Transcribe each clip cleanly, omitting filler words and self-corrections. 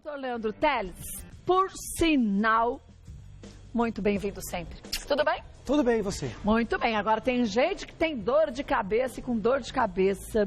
Doutor Leandro Teles, por sinal, muito bem-vindo sempre. Tudo bem? Tudo bem, e você? Muito bem. Agora, tem gente que tem dor de cabeça e com dor de cabeça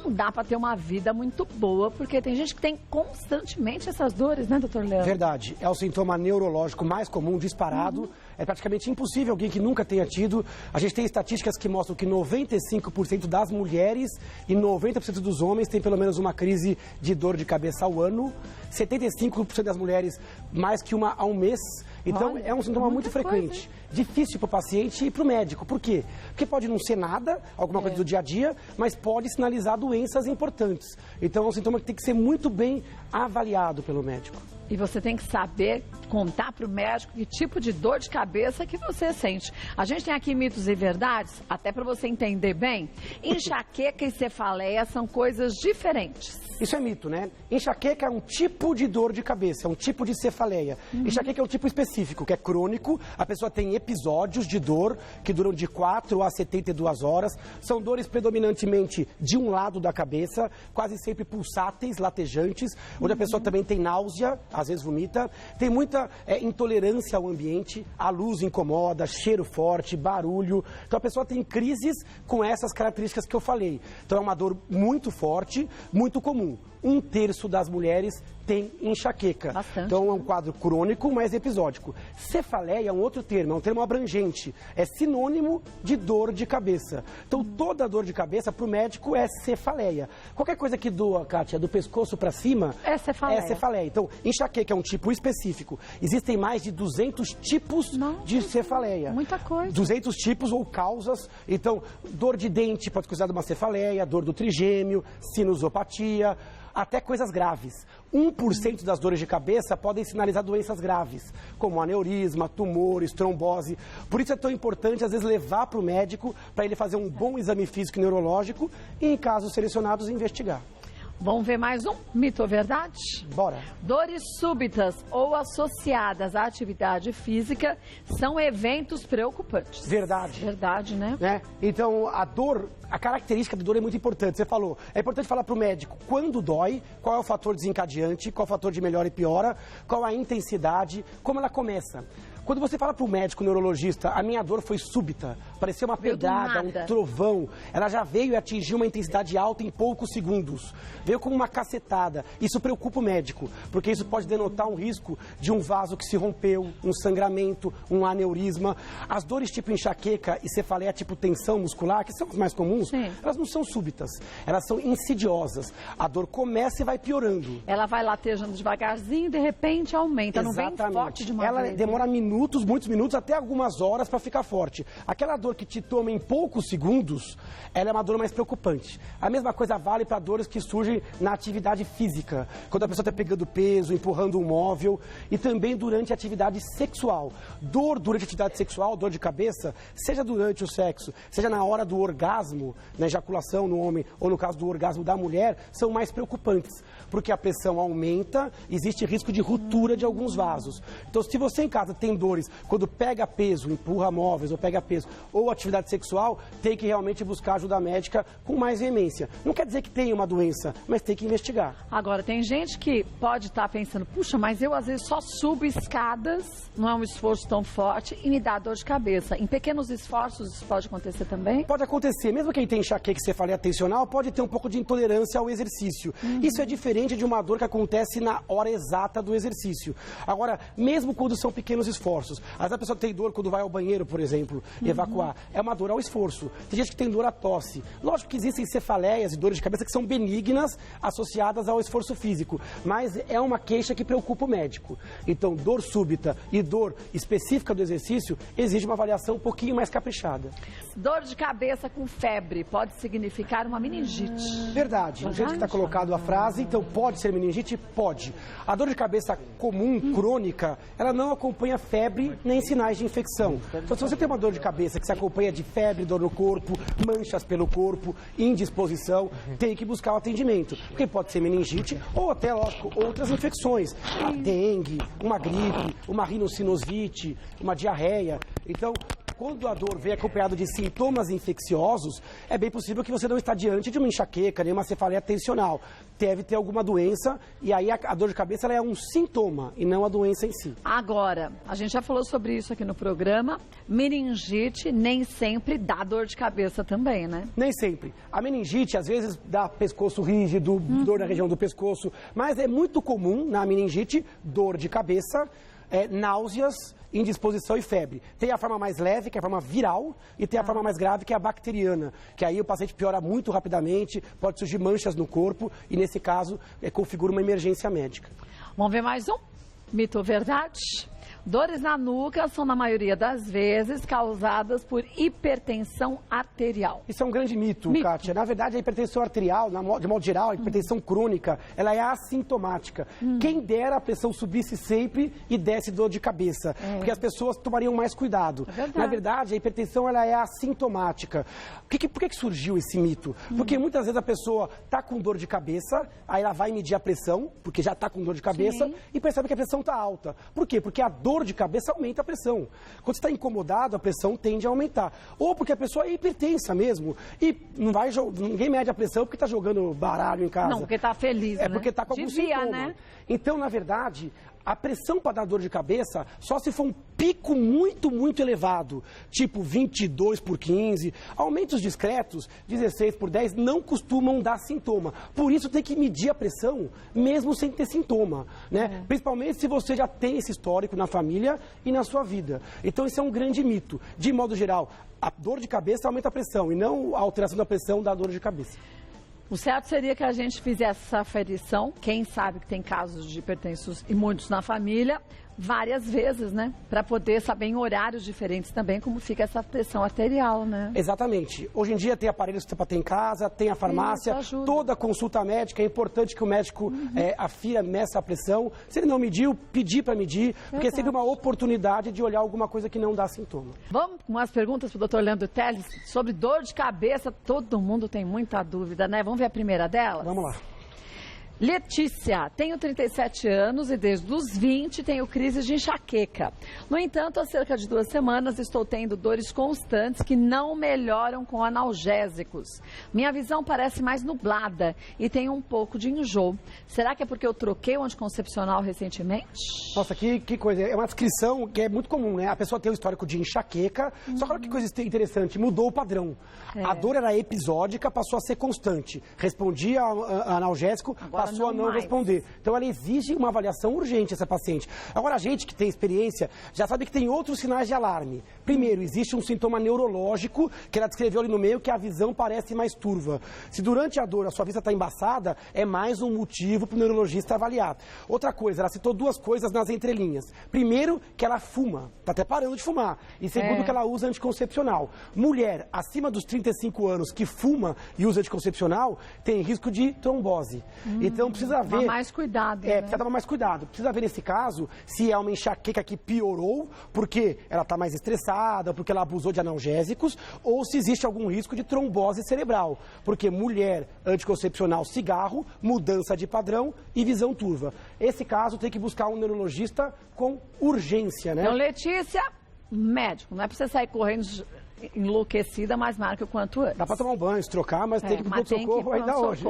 não dá para ter uma vida muito boa, porque tem gente que tem constantemente essas dores, né, doutor Leandro? Verdade. É o sintoma neurológico mais comum, disparado. É praticamente impossível alguém que nunca tenha tido. A gente tem estatísticas que mostram que 95% das mulheres e 90% dos homens têm pelo menos uma crise de dor de cabeça ao ano. 75% das mulheres mais que uma ao mês. Então, é um sintoma muito frequente. Difícil para o paciente e para o médico. Por quê? Porque pode não ser nada, alguma coisa do dia a dia, mas pode sinalizar doenças importantes. Então, é um sintoma que tem que ser muito bem avaliado pelo médico. E você tem que saber contar para o médico que tipo de dor de cabeça que você sente. A gente tem aqui mitos e verdades, até para você entender bem. Enxaqueca e cefaleia são coisas diferentes. Isso é mito, né? Enxaqueca é um tipo de dor de cabeça, é um tipo de cefaleia. Enxaqueca é um tipo específico, que é crônico. A pessoa tem episódios de dor que duram de 4 a 72 horas. São dores predominantemente de um lado da cabeça, quase sempre pulsáteis, latejantes, onde a pessoa também tem náusea, às vezes vomita. Tem muita intolerância ao ambiente, a luz incomoda, cheiro forte, barulho. Então a pessoa tem crises com essas características que eu falei. Então é uma dor muito forte, muito comum. 1/3 das mulheres tem enxaqueca. Bastante. Então é um quadro crônico, mas episódico. Cefaleia é um outro termo, é um termo abrangente. É sinônimo de dor de cabeça. Então toda dor de cabeça para o médico é cefaleia. Qualquer coisa que doa, Kátia, do pescoço para cima é cefaleia. É cefaleia. Então enxaqueca é um tipo específico. Existem mais de 200 tipos de cefaleia. Muita coisa. 200 tipos ou causas. Então dor de dente pode ser considerada uma cefaleia, dor do trigêmeo, sinusopatia, até coisas graves. 1% das dores de cabeça podem sinalizar doenças graves, como aneurisma, tumores, trombose. Por isso é tão importante, às vezes, levar para o médico para ele fazer um bom exame físico e neurológico e, em casos selecionados, investigar. Vamos ver mais um mito ou verdade? Bora. Dores súbitas ou associadas à atividade física são eventos preocupantes. Verdade. Verdade, né? Então, a dor, a característica da dor é muito importante. Você falou, é importante falar para o médico quando dói, qual é o fator desencadeante, qual é o fator de melhora e piora, qual a intensidade, como ela começa. Quando você fala para o médico neurologista, a minha dor foi súbita, parecia uma pedrada, um trovão, ela já veio e atingiu uma intensidade alta em poucos segundos, veio como uma cacetada. Isso preocupa o médico, porque isso pode denotar um risco de um vaso que se rompeu, um sangramento, um aneurisma. As dores tipo enxaqueca e cefaleia tipo tensão muscular, que são as mais comuns, elas não são súbitas, elas são insidiosas. A dor começa e vai piorando. Ela vai latejando devagarzinho e de repente aumenta, Exatamente. Não vem forte de uma ela vez. Demora muitos minutos, até algumas horas para ficar forte. Aquela dor que te toma em poucos segundos, ela é uma dor mais preocupante. A mesma coisa vale para dores que surgem na atividade física, quando a pessoa está pegando peso, empurrando um móvel, e também durante a atividade sexual. Dor durante a atividade sexual, dor de cabeça, seja durante o sexo, seja na hora do orgasmo, na ejaculação no homem, ou no caso do orgasmo da mulher, são mais preocupantes, porque a pressão aumenta, existe risco de ruptura de alguns vasos. Então, se você em casa tem dores, quando pega peso, empurra móveis ou pega peso, ou atividade sexual, tem que realmente buscar ajuda médica com mais veemência. Não quer dizer que tenha uma doença, mas tem que investigar. Agora, tem gente que pode estar pensando, puxa, mas eu às vezes só subo escadas, não é um esforço tão forte, e me dá dor de cabeça. Em pequenos esforços isso pode acontecer também? Pode acontecer. Mesmo quem tem enxaqueca e cefaleia tensional, pode ter um pouco de intolerância ao exercício. Isso é diferente de uma dor que acontece na hora exata do exercício. Agora, mesmo quando são pequenos esforços, às vezes a pessoa tem dor quando vai ao banheiro, por exemplo, evacuar. É uma dor ao esforço. Tem gente que tem dor à tosse. Lógico que existem cefaleias e dores de cabeça que são benignas associadas ao esforço físico, mas é uma queixa que preocupa o médico. Então, dor súbita e dor específica do exercício exige uma avaliação um pouquinho mais caprichada. Dor de cabeça com febre pode significar uma meningite. Verdade. Do jeito que está colocado a frase, então pode ser meningite? Pode. A dor de cabeça comum, crônica, ela não acompanha febre nem sinais de infecção. Então, se você tem uma dor de cabeça que se acompanha de febre, dor no corpo, manchas pelo corpo, indisposição, tem que buscar o atendimento. Porque pode ser meningite ou até, lógico, outras infecções. A dengue, uma gripe, uma rinocinusite, uma diarreia. Então, quando a dor vem acompanhada de sintomas infecciosos, é bem possível que você não está diante de uma enxaqueca, nem uma cefaleia tensional. Deve ter alguma doença e aí a dor de cabeça ela é um sintoma e não a doença em si. Agora, a gente já falou sobre isso aqui no programa, meningite nem sempre dá dor de cabeça também, né? Nem sempre. A meningite, às vezes, dá pescoço rígido, dor na região do pescoço, mas é muito comum na meningite dor de cabeça, náuseas, indisposição e febre. Tem a forma mais leve, que é a forma viral, e tem a forma mais grave, que é a bacteriana, que aí o paciente piora muito rapidamente, pode surgir manchas no corpo e, nesse caso, configura uma emergência médica. Vamos ver mais um? Mito ou verdade? Dores na nuca são, na maioria das vezes, causadas por hipertensão arterial. Isso é um grande mito, Kátia. Na verdade, a hipertensão arterial, de modo geral, a hipertensão crônica, ela é assintomática. Quem dera a pressão subisse sempre e desse dor de cabeça, porque as pessoas tomariam mais cuidado. Na verdade, a hipertensão ela é assintomática. Por que surgiu esse mito? Porque muitas vezes a pessoa está com dor de cabeça, aí ela vai medir a pressão, porque já está com dor de cabeça, e percebe que a pressão está alta. Por quê? Porque a dor de cabeça aumenta a pressão. Quando você está incomodado, a pressão tende a aumentar. Ou porque a pessoa é hipertensa mesmo e ninguém mede a pressão porque está jogando baralho em casa. Não, porque está feliz, né? É porque está com algum sintoma. Né? Então, na verdade, a pressão para dar dor de cabeça só se for um pico muito, muito elevado, tipo 22 por 15. Aumentos discretos, 16 por 10, não costumam dar sintoma. Por isso tem que medir a pressão, mesmo sem ter sintoma, né? Principalmente se você já tem esse histórico na família e na sua vida. Então, isso é um grande mito. De modo geral, a dor de cabeça aumenta a pressão e não a alteração da pressão da dor de cabeça. O certo seria que a gente fizesse essa aferição, quem sabe que tem casos de hipertensos e muitos na família, várias vezes, né? Para poder saber em horários diferentes também como fica essa pressão arterial, né? Exatamente. Hoje em dia tem aparelhos que você pode ter em casa, tem a farmácia, toda consulta médica, é importante que o médico afira, meça a pressão. Se ele não mediu, pedir para medir, porque é sempre uma oportunidade de olhar alguma coisa que não dá sintoma. Vamos com umas perguntas para o Dr. Leandro Teles sobre dor de cabeça. Todo mundo tem muita dúvida, né? Vamos ver a primeira delas? Vamos lá. Letícia, tenho 37 anos e desde os 20 tenho crises de enxaqueca. No entanto, há cerca de 2 semanas estou tendo dores constantes que não melhoram com analgésicos. Minha visão parece mais nublada e tenho um pouco de enjoo. Será que é porque eu troquei o anticoncepcional recentemente? Nossa, que coisa. É uma descrição que é muito comum, né? A pessoa tem um histórico de enxaqueca, só que olha que coisa interessante, mudou o padrão. A dor era episódica, passou a ser constante. Respondia a analgésico, passou a não responder. Então, ela exige uma avaliação urgente, essa paciente. Agora, a gente que tem experiência já sabe que tem outros sinais de alarme. Primeiro, existe um sintoma neurológico, que ela descreveu ali no meio, que a visão parece mais turva. Se durante a dor a sua vista está embaçada, é mais um motivo para o neurologista avaliar. Outra coisa, ela citou 2 coisas nas entrelinhas. Primeiro, que ela fuma, está até parando de fumar. E segundo, que ela usa anticoncepcional. Mulher acima dos 35 anos que fuma e usa anticoncepcional, tem risco de trombose. Então, precisa ver... Tomar mais cuidado. Precisa tomar mais cuidado. Precisa ver, nesse caso, se é uma enxaqueca que piorou, porque ela está mais estressada, porque ela abusou de analgésicos, ou se existe algum risco de trombose cerebral. Porque mulher, anticoncepcional, cigarro, mudança de padrão e visão turva. Esse caso tem que buscar um neurologista com urgência, né? Então, Letícia, médico. Não é para você sair correndo enlouquecida, mas marca o quanto antes. Dá para tomar um banho, se trocar, mas tem que ir para o pronto-socorro ainda hoje.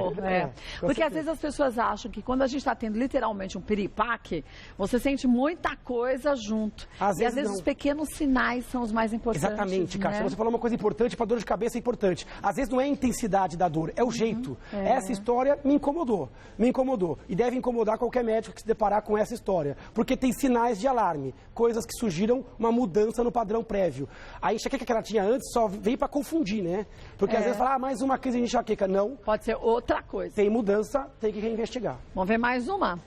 Porque às vezes as pessoas acham que quando a gente está tendo literalmente um piripaque, você sente muita coisa junto. Às vezes os pequenos sinais são os mais importantes. Exatamente, Kátia. Você falou uma coisa importante, para dor de cabeça é importante. Às vezes não é a intensidade da dor, é o jeito. Essa história me incomodou. E deve incomodar qualquer médico que se deparar com essa história. Porque tem sinais de alarme, coisas que surgiram uma mudança no padrão prévio. A enxaqueca que ela tinha antes só veio para confundir, né? Porque às vezes fala, mais uma crise de enxaqueca. Não. Pode ser outra coisa. Tem mudança, tem que reinvestigar. Vamos ver mais uma.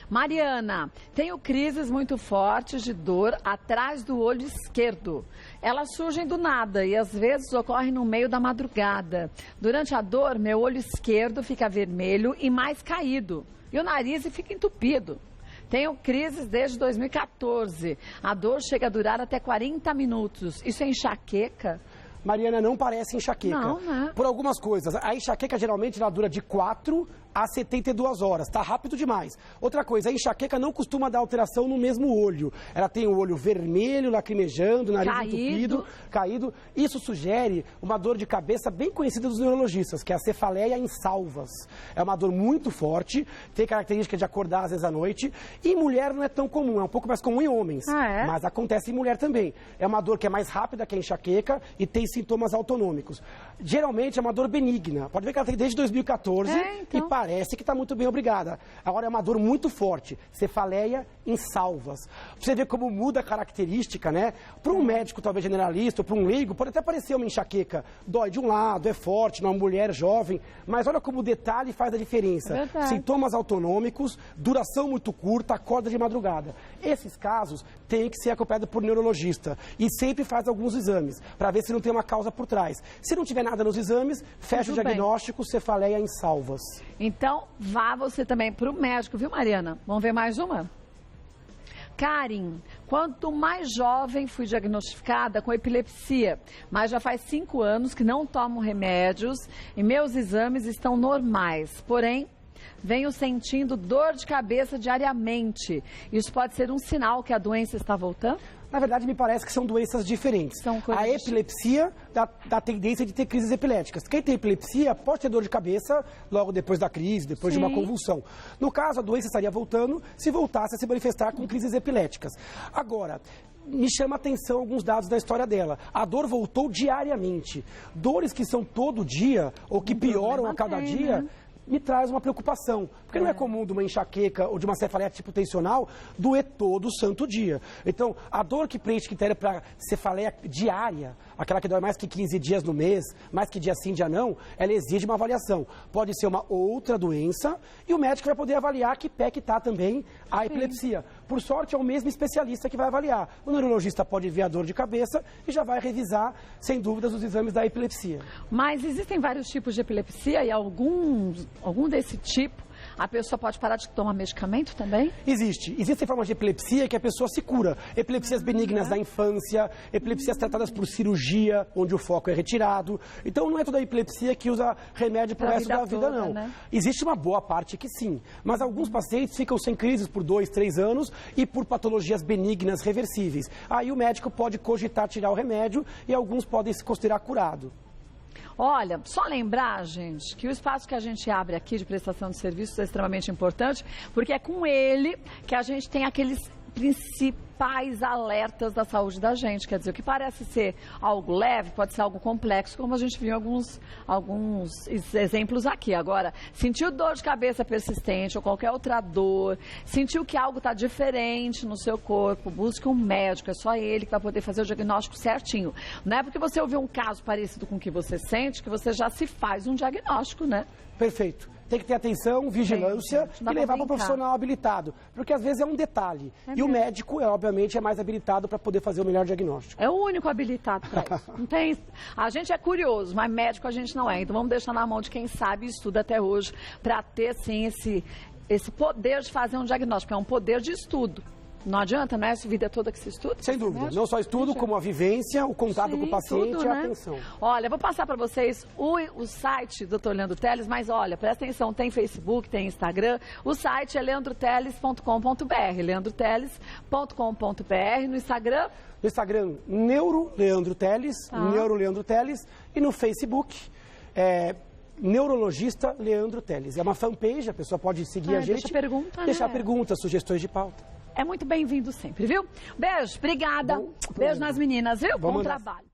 Mariana, tenho crises muito fortes de dor atrás do olho esquerdo. Elas surgem do nada e às vezes ocorrem no meio da madrugada. Durante a dor, meu olho esquerdo fica vermelho e mais caído. E o nariz fica entupido. Tenho crises desde 2014. A dor chega a durar até 40 minutos. Isso é enxaqueca? Mariana, não parece enxaqueca. Não, né? Por algumas coisas. A enxaqueca geralmente ela dura de 4 a 72 horas. Está rápido demais. Outra coisa, a enxaqueca não costuma dar alteração no mesmo olho. Ela tem o olho vermelho, lacrimejando, nariz entupido, caído. Isso sugere uma dor de cabeça bem conhecida dos neurologistas, que é a cefaleia em salvas. É uma dor muito forte, tem característica de acordar às vezes à noite. E em mulher não é tão comum, é um pouco mais comum em homens. Mas acontece em mulher também. É uma dor que é mais rápida que a enxaqueca e tem sintomas autonômicos. Geralmente é uma dor benigna. Pode ver que ela tem desde 2014 e parece que está muito bem, obrigada. Agora é uma dor muito forte, cefaleia em salvas. Você vê como muda a característica, né? Para um médico, talvez generalista, ou para um leigo, pode até parecer uma enxaqueca. Dói de um lado, é forte, numa mulher jovem, mas olha como o detalhe faz a diferença. Sintomas autonômicos, duração muito curta, acorda de madrugada. Esses casos têm que ser acompanhados por neurologista e sempre faz alguns exames, para ver se não tem uma causa por trás. Se não tiver nada nos exames, fecha o diagnóstico, cefaleia em salvas. Então, vá você também para o médico, viu, Mariana? Vamos ver mais uma? Karen, quanto mais jovem fui diagnosticada com epilepsia, mas já faz 5 anos que não tomo remédios e meus exames estão normais, porém, venho sentindo dor de cabeça diariamente. Isso pode ser um sinal que a doença está voltando? Na verdade, me parece que são doenças diferentes. A epilepsia dá tendência de ter crises epiléticas. Quem tem epilepsia pode ter dor de cabeça logo depois da crise, depois de uma convulsão. No caso, a doença estaria voltando se voltasse a se manifestar com crises epiléticas. Agora, me chama a atenção alguns dados da história dela. A dor voltou diariamente. Dores que são todo dia ou que pioram a cada dia... me traz uma preocupação, porque não é comum de uma enxaqueca ou de uma cefaleia tipo tensional doer todo santo dia. Então, a dor que preenche critério para cefaleia diária, aquela que dói mais que 15 dias no mês, mais que dia sim, dia não, ela exige uma avaliação. Pode ser uma outra doença e o médico vai poder avaliar que pé que está também a epilepsia. Por sorte, é o mesmo especialista que vai avaliar. O neurologista pode ver a dor de cabeça e já vai revisar, sem dúvidas, os exames da epilepsia. Mas existem vários tipos de epilepsia e algum desse tipo, a pessoa pode parar de tomar medicamento também? Existem formas de epilepsia que a pessoa se cura. Epilepsias benignas da infância, epilepsias tratadas por cirurgia, onde o foco é retirado. Então, não é toda a epilepsia que usa remédio para o resto da vida, não. Né? Existe uma boa parte que sim, mas alguns pacientes ficam sem crises por 2, 3 anos e por patologias benignas reversíveis. Aí o médico pode cogitar tirar o remédio e alguns podem se considerar curado. Olha, só lembrar, gente, que o espaço que a gente abre aqui de prestação de serviços é extremamente importante, porque é com ele que a gente tem aqueles principais alertas da saúde da gente. Quer dizer, o que parece ser algo leve pode ser algo complexo, como a gente viu alguns exemplos aqui. Agora, sentiu dor de cabeça persistente ou qualquer outra dor, sentiu que algo está diferente no seu corpo, busque um médico, é só ele que vai poder fazer o diagnóstico certinho. Não é porque você ouviu um caso parecido com o que você sente que você já se faz um diagnóstico, né? Perfeito. Tem que ter atenção, vigilância e levar para um profissional habilitado. Porque às vezes é um detalhe. E o médico, obviamente, é mais habilitado para poder fazer o melhor diagnóstico. É o único habilitado para isso. Não tem... A gente é curioso, mas médico a gente não é. Então vamos deixar na mão de quem sabe e estuda até hoje para ter, sim, esse poder de fazer um diagnóstico. É um poder de estudo. Não adianta, não é essa vida toda que se estuda? Sem dúvida. Não só estudo, como a vivência, o contato com o paciente e a atenção. Olha, vou passar para vocês o site do Dr. Leandro Telles, mas olha, presta atenção, tem Facebook, tem Instagram. O site é leandroteles.com.br, leandroteles.com.br. No Instagram? No Instagram, Neuro Leandro Telles, Neuro Leandro Telles. E no Facebook, Neurologista Leandro Telles. É uma fanpage, a pessoa pode seguir a gente. Deixar perguntas, sugestões de pauta. É muito bem-vindo sempre, viu? Beijo, obrigada. Beijo nas meninas, viu? Bom trabalho.